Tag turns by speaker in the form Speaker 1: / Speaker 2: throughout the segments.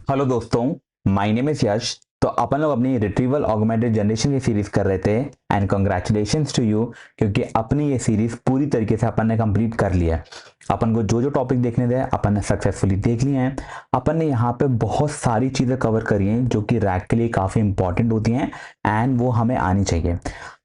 Speaker 1: Hello दोस्तों, my name is यश। तो अपन लोग अपनी रिट्रीवल ऑगमेंटेड जनरेशन की सीरीज कर रहे थे एंड कॉन्ग्रेचुलेशंस टू यू, क्योंकि अपनी ये सीरीज पूरी तरीके से अपन ने कंप्लीट कर लिया है। अपन को जो जो टॉपिक देखने थे अपन ने सक्सेसफुली देख लिए हैं। अपन ने यहाँ पे बहुत सारी चीज़ें कवर करी हैं जो कि रैक के लिए काफ़ी इंपॉर्टेंट होती हैं एंड वो हमें आनी चाहिए।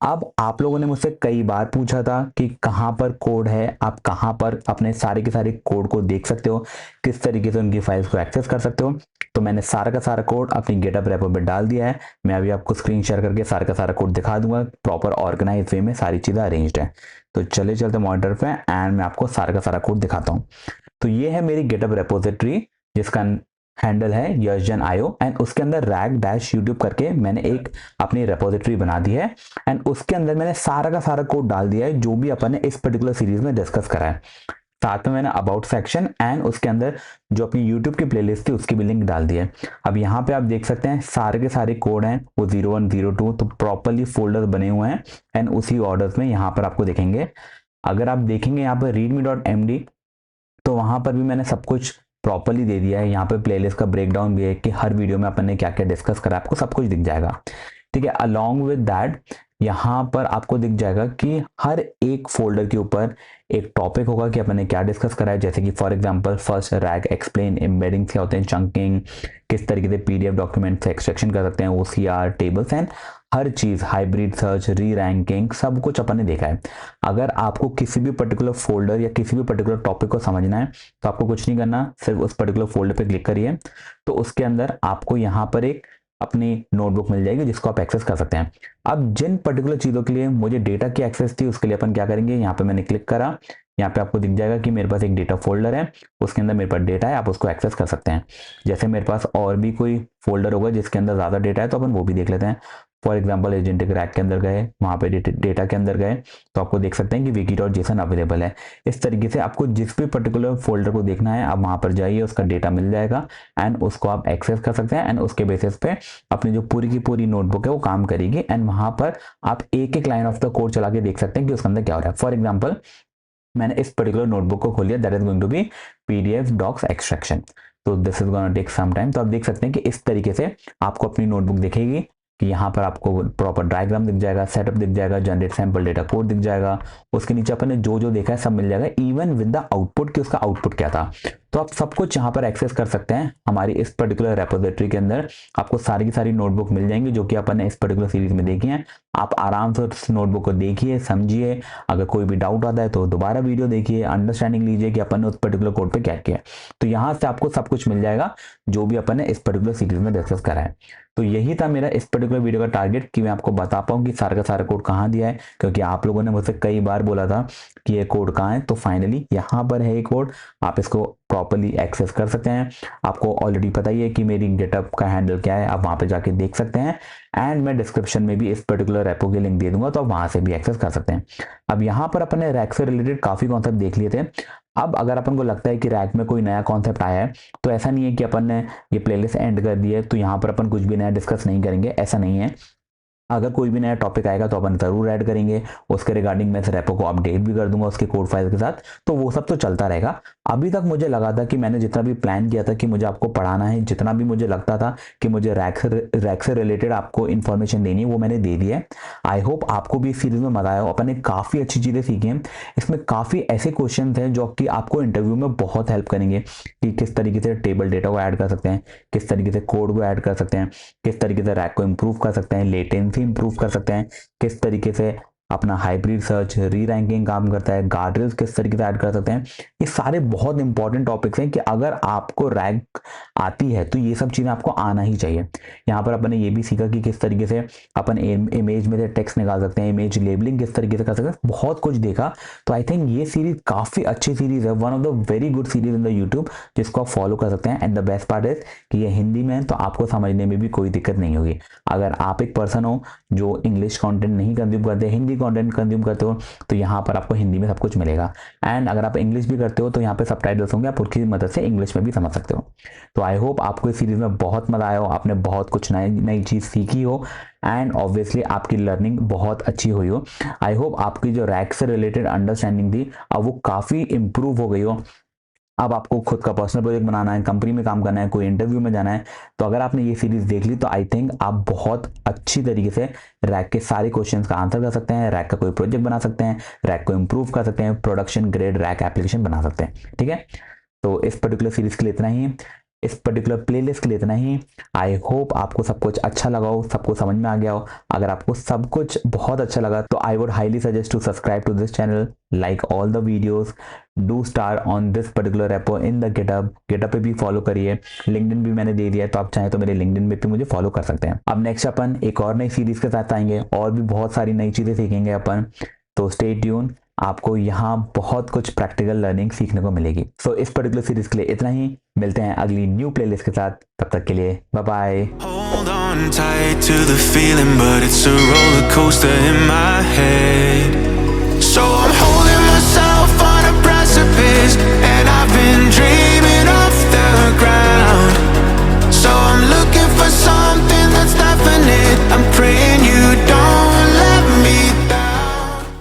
Speaker 1: अब आप लोगों ने मुझसे कई बार पूछा था कि कहाँ पर कोड है, आप कहाँ पर अपने सारे के सारे कोड को देख सकते हो, किस तरीके से उनकी फाइल्स को एक्सेस कर सकते हो। तो मैंने सारा का सारा कोड अपनी गिटहब रेपो पे डाल दिया है। मैं अभी आपको स्क्रीन शेयर करके सारा का सारा कोड दिखा दूंगा। प्रॉपर ऑर्गेनाइज वे में सारी चीज़ें अरेंज्ड है। तो चले चलते मॉनिटर पे एंड मैं आपको सारा का सारा कोड दिखाता हूँ। तो ये है मेरी गिटहब रेपोजिटरी जिसका हैंडल है यशजन आईओ एंड उसके अंदर रैग डैश यूट्यूब करके मैंने एक अपनी रेपोजिटरी बना दी है एंड उसके अंदर मैंने सारा का सारा कोड डाल दिया है जो भी अपन ने इस पर्टिकुलर सीरीज में डिस्कस करा है। साथ में मैंने अबाउट सेक्शन एंड उसके अंदर जो अपनी यूट्यूब की प्लेलिस्ट थी उसकी भी लिंक डाल दी है। अब यहाँ पे आप देख सकते हैं सारे के सारे कोड हैं वो 01 02 तो प्रॉपरली फोल्डर बने हुए हैं एंड उसी ऑर्डर्स में यहाँ पर आपको दिखेंगे। अगर आप देखेंगे यहाँ पर readme.md तो वहां पर भी मैंने सब कुछ प्रॉपरली दे दिया है। यहाँ पे प्लेलिस्ट का ब्रेकडाउन भी है कि हर वीडियो में अपन ने क्या क्या डिस्कस करा, आपको सब कुछ दिख जाएगा। ठीक है, अलोंग विद दैट यहाँ पर आपको दिख जाएगा कि हर एक फोल्डर के ऊपर एक टॉपिक होगा कि अपन ने क्या डिस्कस करा है। जैसे कि for example first rag explain embedding क्या होते हैं, चंकिंग, किस तरीके से पीडीएफ डॉक्यूमेंट से एक्सट्रैक्शन कर सकते हैं, ओसीआर टेबल्स एंड हर चीज, हाइब्रिड सर्च, री रैंकिंग, सब कुछ अपन ने देखा है। अगर आपको किसी भी पर्टिकुलर फोल्डर या किसी भी पर्टिकुलर टॉपिक को समझना है तो आपको कुछ नहीं करना, सिर्फ उस पर्टिकुलर फोल्डर पे क्लिक करिए। तो उसके अंदर आपको यहाँ पर एक अपनी नोटबुक मिल जाएगी जिसको आप एक्सेस कर सकते हैं। अब जिन पर्टिकुलर चीज़ों के लिए मुझे डेटा की एक्सेस थी उसके लिए अपन क्या करेंगे, यहाँ पे मैंने क्लिक करा, यहाँ पे आपको दिख जाएगा कि मेरे पास एक डेटा फोल्डर है, उसके अंदर मेरे पास डेटा है, आप उसको एक्सेस कर सकते हैं। जैसे मेरे पास और भी कोई फोल्डर होगा जिसके अंदर ज़्यादा डेटा है तो अपन वो भी देख लेते हैं। फॉर एग्जाम्पल एजेंटिक रैक के अंदर गए, वहाँ पे डेटा के अंदर गए तो आपको देख सकते हैं कि wiki.json अवेलेबल है। इस तरीके से आपको जिस भी पर्टिकुलर फोल्डर को देखना है आप वहाँ पर जाइए, उसका डेटा मिल जाएगा एंड उसको आप एक्सेस कर सकते हैं एंड उसके बेसिस पे अपनी जो पूरी की पूरी नोटबुक है वो काम करेगी एंड वहाँ पर आप एक एक लाइन ऑफ द कोड चला के देख सकते हैं कि उसके अंदर क्या हो रहा है। फॉर एग्जाम्पल मैंने इस पर्टिकुलर नोटबुक को खोल लिया, that is going to be PDF docs extraction. तो this is gonna take some time. तो आप देख सकते हैं कि इस तरीके से आपको अपनी नोटबुक दिखेगी कि यहाँ पर आपको प्रॉपर डायग्राम दिख जाएगा, सेटअप दिख जाएगा, जनरेट सैंपल डेटा कोड दिख जाएगा, उसके नीचे अपन ने जो जो देखा है सब मिल जाएगा, इवन विद द आउटपुट कि उसका आउटपुट क्या था। तो आप सब कुछ यहाँ पर एक्सेस कर सकते हैं। हमारी इस पर्टिकुलर रेपोजिटरी के अंदर आपको सारी की सारी नोटबुक मिल जाएंगी जो कि अपन ने इस पर्टिकुलर सीरीज में देखी है। आप आराम से उस नोटबुक को देखिए, समझिए, अगर कोई भी डाउट आता है तो दोबारा वीडियो देखिए, अंडरस्टैंडिंग लीजिए कि अपन ने उस पर्टिकुलर कोड पे क्या किया। तो यहाँ से आपको सब कुछ मिल जाएगा जो भी अपन ने इस पर्टिकुलर सीरीज में डिस्कस करा है। तो यही था मेरा इस पर्टिकुलर वीडियो का टारगेट कि मैं आपको बता पाऊँ कि सारा का सारा कोड कहाँ दिया है, क्योंकि आप लोगों ने मुझसे कई बार बोला था कि ये कोड कहाँ है। तो फाइनली यहाँ पर है ये कोड, आप इसको प्रॉपरली एक्सेस कर सकते हैं। आपको ऑलरेडी पता ही है कि मेरी गिटहब का हैंडल क्या है, आप वहाँ पे जाके देख सकते हैं एंड मैं डिस्क्रिप्शन में भी इस पर्टिकुलर रेपो की लिंक दे दूंगा तो आप वहाँ से भी एक्सेस कर सकते हैं। अब यहाँ पर अपन ने रैक से रिलेटेड काफ़ी कॉन्सेप्ट देख लिए थे। अब अगर अपन को लगता है कि रैक में कोई नया कॉन्सेप्ट आया है तो ऐसा नहीं है कि अपन ने ये प्लेलिस्ट एंड कर दी है तो यहाँ पर अपन कुछ भी नया डिस्कस नहीं करेंगे, ऐसा नहीं है। अगर कोई भी नया टॉपिक आएगा तो अपन जरूर ऐड करेंगे, उसके रिगार्डिंग मैं इस रेपो को अपडेट भी कर दूंगा उसके कोड फाइल के साथ। तो वो सब तो चलता रहेगा। अभी तक मुझे लगा था कि मैंने जितना भी प्लान किया था कि मुझे आपको पढ़ाना है, जितना भी मुझे लगता था कि मुझे रैक से रिलेटेड आपको इन्फॉर्मेशन देनी है वो मैंने दे दी है। आई होप आपको भी इस सीरीज में मजा आया हो। अपन ने काफ़ी अच्छी चीज़ें सीखी हैं। इसमें काफ़ी ऐसे क्वेश्चन हैं जो कि आपको इंटरव्यू में बहुत हेल्प करेंगे कि किस तरीके से टेबल डेटा को ऐड कर सकते हैं, किस तरीके से कोड को ऐड कर सकते हैं, किस तरीके से रैक को इंप्रूव कर सकते हैं, लेटेंसी इंप्रूव कर सकते हैं, किस तरीके से अपना हाइब्रिड सर्च, री रैंकिंग काम करता है, गार्डरेल्स किस तरीके से ऐड कर सकते हैं। ये सारे बहुत इंपॉर्टेंट टॉपिक्स हैं कि अगर आपको रैंक आती है तो ये सब चीज़ें आपको आना ही चाहिए। यहाँ पर अपन ने ये भी सीखा कि किस तरीके से अपन इमेज में से टेक्स्ट निकाल सकते हैं, इमेज लेबलिंग किस तरीके से कर सकते हैं, बहुत कुछ देखा। तो आई थिंक ये सीरीज काफ़ी अच्छी सीरीज है, one of the very good series in the YouTube जिसको आप फॉलो कर सकते हैं। And the best part is कि ये हिंदी में है तो आपको समझने में भी कोई दिक्कत नहीं होगी। अगर आप एक पर्सन हो जो इंग्लिश कंटेंट नहीं कंज्यूम करते, हिंदी कंटेंट कंज्यूम करते हो तो यहाँ पर आपको हिंदी में सब कुछ मिलेगा। एंड अगर आप इंग्लिश भी करते हो तो यहाँ पे सबटाइटल्स होंगे, आप उसकी मदद से इंग्लिश में भी समझ सकते हो। तो आई होप आपको इस सीरीज में बहुत मजा आया हो, आपने बहुत कुछ नई नई चीज़ सीखी हो एंड ऑब्वियसली आपकी लर्निंग बहुत अच्छी हुई हो। आई होप आपकी जो रैक से रिलेटेड अंडरस्टैंडिंग थी अब वो काफ़ी इंप्रूव हो गई हो अब आपको खुद का पर्सनल प्रोजेक्ट बनाना है, कंपनी में काम करना है, कोई इंटरव्यू में जाना है, तो अगर आपने ये सीरीज देख ली तो आई थिंक आप बहुत अच्छी तरीके से रैक के सारे क्वेश्चंस का आंसर कर सकते हैं, रैक का कोई प्रोजेक्ट बना सकते हैं, रैक को इम्प्रूव कर सकते हैं, प्रोडक्शन ग्रेड रैक एप्लीकेशन बना सकते हैं। ठीक है, तो इस पर्टिकुलर सीरीज के लिए इतना ही, इस पर्टिकुलर प्लेलिस्ट के लिए इतना ही। आई होप आपको सब कुछ अच्छा लगा हो, सबको समझ में आ गया हो। अगर आपको सब कुछ बहुत अच्छा लगा तो I would highly suggest to subscribe to this channel, like all the videos, do star on this particular repo in the GitHub पे भी फॉलो करिए, लिंक्डइन भी मैंने दे दिया है, तो आप चाहें तो मेरे लिंक्डइन पे भी मुझे फॉलो कर सकते हैं। अब नेक्स्ट अपन एक और नई सीरीज के साथ आएंगे और भी बहुत सारी नई चीजें सीखेंगे अपन, तो स्टे ट्यून, आपको यहाँ बहुत कुछ प्रैक्टिकल लर्निंग सीखने को मिलेगी। सो इस पर्टिकुलर सीरीज के लिए इतना ही, मिलते हैं अगली न्यू प्लेलिस्ट के साथ, तब तक के लिए bye bye.
Speaker 2: Hold on tight to the feeling, but it's a roller coaster in my head. So I'm holding myself on a precipice, and I've been dreaming off the ground. So I'm looking for something